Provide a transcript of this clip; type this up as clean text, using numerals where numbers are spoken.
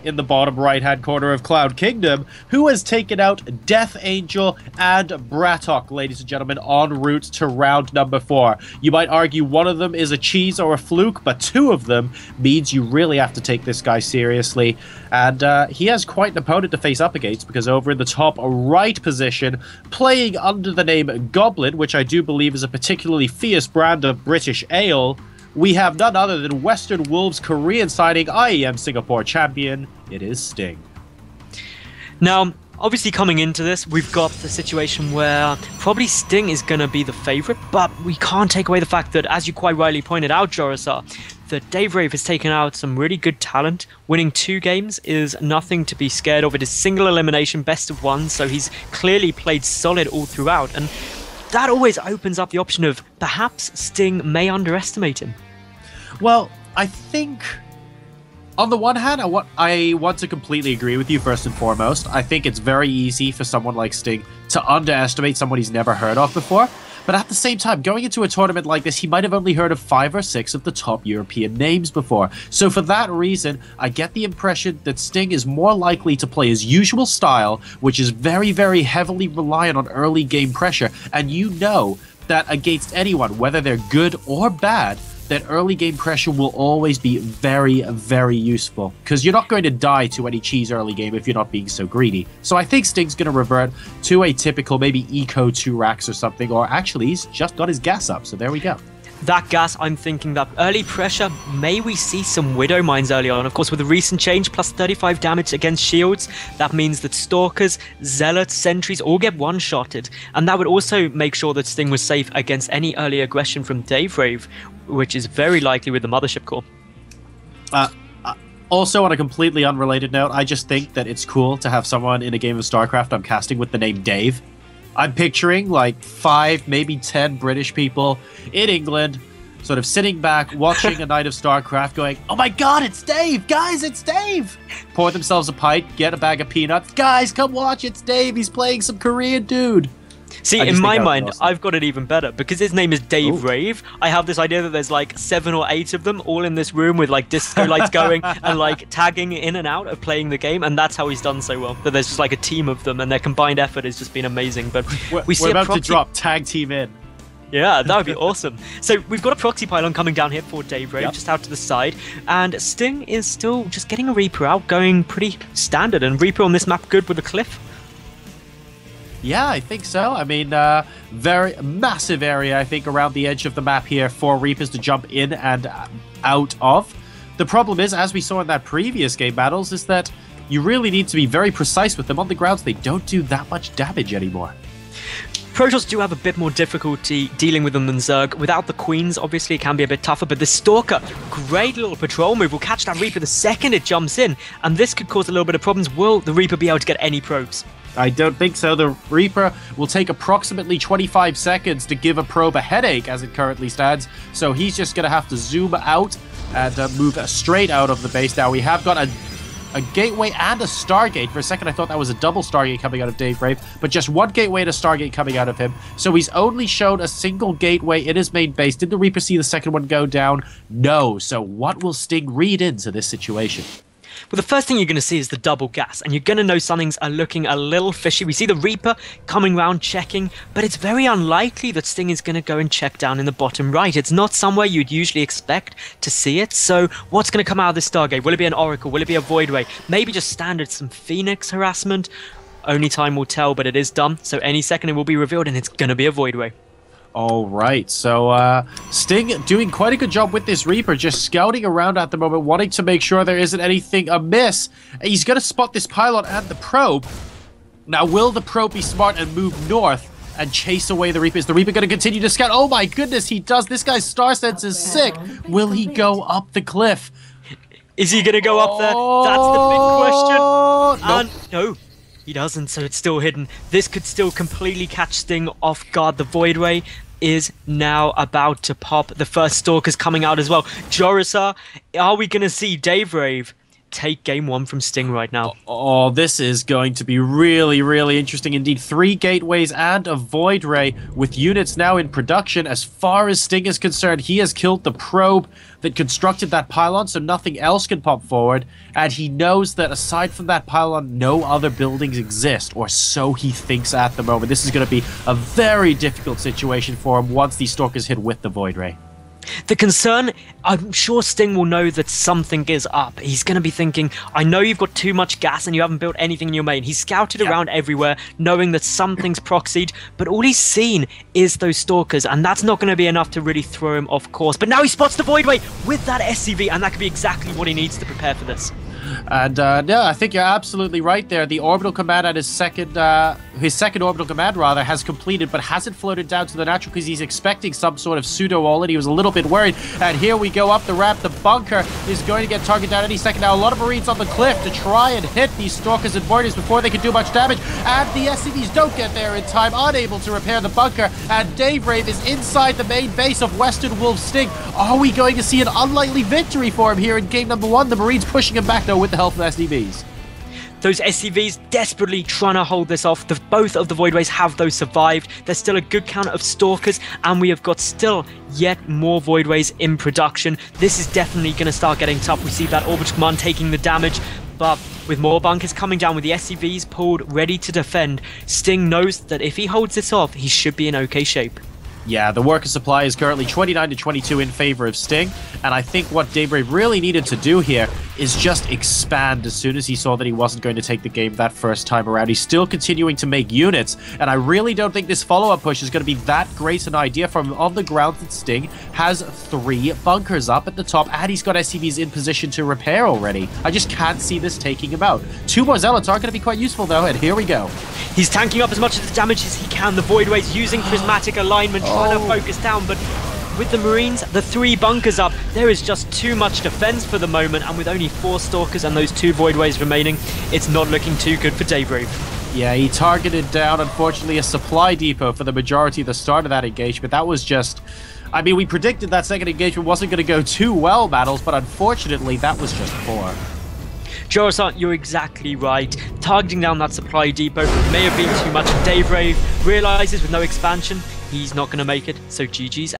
in the bottom right-hand corner of Cloud Kingdom, who has taken out Death Angel and Brattok, ladies and gentlemen, en route to round number 4. You might argue one of them is a cheese or a fluke, but two of them means you really have to take this guy seriously. And he has quite an opponent to face up against, because over in the top right position, playing under the name Goblin, which I do believe is a particularly fierce brand of British ale, we have none other than Western Wolves Korean signing IEM Singapore champion. It is Sting. Now, obviously coming into this, we've got the situation where probably Sting is going to be the favourite, but we can't take away the fact that, as you quite rightly pointed out, Jorisar, that Daverave has taken out some really good talent. Winning 2 games is nothing to be scared of. It is single elimination, best of 1, so he's clearly played solid all throughout, and that always opens up the option of perhaps Sting may underestimate him. Well, I think on the one hand, I want to completely agree with you first and foremost. I think it's very easy for someone like Sting to underestimate someone he's never heard of before. But at the same time, going into a tournament like this, he might have only heard of 5 or 6 of the top European names before. So for that reason, I get the impression that Sting is more likely to play his usual style, which is very, very heavily reliant on early game pressure. And you know that against anyone, whether they're good or bad, that early game pressure will always be very, very useful, because you're not going to die to any cheese early game if you're not being so greedy. So I think Sting's going to revert to a typical maybe eco 2 racks or something, or actually he's just got his gas up, so there we go. That gas, I'm thinking that early pressure, may we see some Widow Mines early on. Of course, with the recent change, plus 35 damage against shields, that means that Stalkers, Zealots, Sentries all get one-shotted. And that would also make sure that Sting was safe against any early aggression from Daverave, which is very likely with the Mothership core. Also, on a completely unrelated note, I just think that it's cool to have someone in a game of StarCraft I'm casting with the name Dave. I'm picturing like 5, maybe 10 British people in England sort of sitting back, watching a night of StarCraft going, "Oh my god, it's Dave! Guys, it's Dave!" Pour themselves a pint, get a bag of peanuts. "Guys, come watch, it's Dave! He's playing some Korean dude!" See, in my mind, I've got it even better. Because his name is Daverave, I have this idea that there's like 7 or 8 of them all in this room with like disco lights going and like tagging in and out of playing the game, and that's how he's done so well. That there's just like a team of them, and their combined effort has just been amazing. But we're about to drop tag team in. Yeah, that would be awesome. So we've got a proxy pylon coming down here for Daverave, just out to the side, and Sting is still just getting a Reaper out, going pretty standard, and Reaper on this map good with a cliff. Yeah, I think so. I mean, very massive area, I think, around the edge of the map here for Reapers to jump in and out of. The problem is, as we saw in that previous game battles, is that you really need to be very precise with them on the grounds. They don't do that much damage anymore. Protoss do have a bit more difficulty dealing with them than Zerg. Without the Queens, obviously, it can be a bit tougher, but the Stalker, great little patrol move, will catch that Reaper the second it jumps in, and this could cause a little bit of problems. Will the Reaper be able to get any probes? I don't think so. The Reaper will take approximately 25 seconds to give a probe a headache as it currently stands, so he's just going to have to zoom out and move straight out of the base. Now, we have got a gateway and a Stargate. For a second, I thought that was a double Stargate coming out of Daverave, but just one gateway and a Stargate coming out of him. So he's only shown a single gateway in his main base. Did the Reaper see the second one go down? No. So what will Sting read into this situation? Well, the first thing you're going to see is the double gas, and you're going to know something's looking a little fishy. We see the Reaper coming round checking, but it's very unlikely that Sting is going to go and check down in the bottom right. It's not somewhere you'd usually expect to see it. So what's going to come out of this Stargate? Will it be an Oracle? Will it be a Void Ray? Maybe just standard some Phoenix harassment? Only time will tell, but it is done. So any second it will be revealed, and it's going to be a Void Ray. All right, so Sting doing quite a good job with this Reaper, just scouting around at the moment, wanting to make sure there isn't anything amiss. He's going to spot this pylon and the probe. Now, will the probe be smart and move north and chase away the Reaper? Is the Reaper going to continue to scout? Oh my goodness, he does. This guy's star sense is sick. Will he go up the cliff? Is he going to go up there? That's the big question. Nope. And no. He doesn't, so it's still hidden. This could still completely catch Sting off guard. The Void Ray is now about to pop. The first Stalker's coming out as well. Jorisar, are we going to see Daverave take game one from Sting right now. Oh, this is going to be really, really interesting indeed. 3 gateways and a Void Ray with units now in production. As far as Sting is concerned, he has killed the probe that constructed that pylon, so nothing else can pop forward. And he knows that aside from that pylon, no other buildings exist, or so he thinks at the moment. This is going to be a very difficult situation for him once these Stalkers hit with the Void Ray. The concern, I'm sure Sting will know that something is up. He's going to be thinking, I know you've got too much gas and you haven't built anything in your main. He's scouted around everywhere, knowing that something's proxied, but all he's seen is those Stalkers, and that's not going to be enough to really throw him off course. But now he spots the Void Ray with that SCV, and that could be exactly what he needs to prepare for this. And yeah, I think you're absolutely right there. The orbital command at his second orbital command rather has completed, but hasn't floated down to the natural because he's expecting some sort of pseudo wall, and he was a little bit worried. And here we go up the ramp. The bunker is going to get targeted down any second now. A lot of Marines on the cliff to try and hit these Stalkers and Voiders before they can do much damage. And the SCVs don't get there in time, unable to repair the bunker. And Daverave is inside the main base of Western Wolf Sting. Are we going to see an unlikely victory for him here in game number 1? The Marines pushing him back though with the help of SCVs. Those SCVs desperately trying to hold this off. Both of the Void Rays have those survived. There's still a good count of Stalkers, and we have got still yet more Void Rays in production. This is definitely going to start getting tough. We see that Orbital Command taking the damage, but with more bunkers coming down, with the SCVs pulled, ready to defend, Sting knows that if he holds this off, he should be in okay shape. Yeah, the worker supply is currently 29 to 22 in favor of Sting, and I think what Daverave really needed to do here is just expand as soon as he saw that he wasn't going to take the game that first time around. He's still continuing to make units, and I really don't think this follow-up push is going to be that great an idea from him on the ground that Sting has 3 bunkers up at the top, and he's got SCVs in position to repair already. I just can't see this taking him out. 2 more Zealots are going to be quite useful, though, and here we go. He's tanking up as much of the damage as he can. The Void Rays using prismatic alignment, trying to focus down, but with the Marines, the 3 bunkers up, there is just too much defense for the moment, and with only 4 Stalkers and those 2 Void Rays remaining, it's not looking too good for Daverave. Yeah, he targeted down, unfortunately, a supply depot for the majority of the start of that engagement. That was just... I mean, we predicted that second engagement wasn't going to go too well, Battles, but unfortunately, that was just poor. Jorisant, you're exactly right. Targeting down that supply depot may have been too much. Daverave realizes with no expansion, he's not going to make it, so GG's.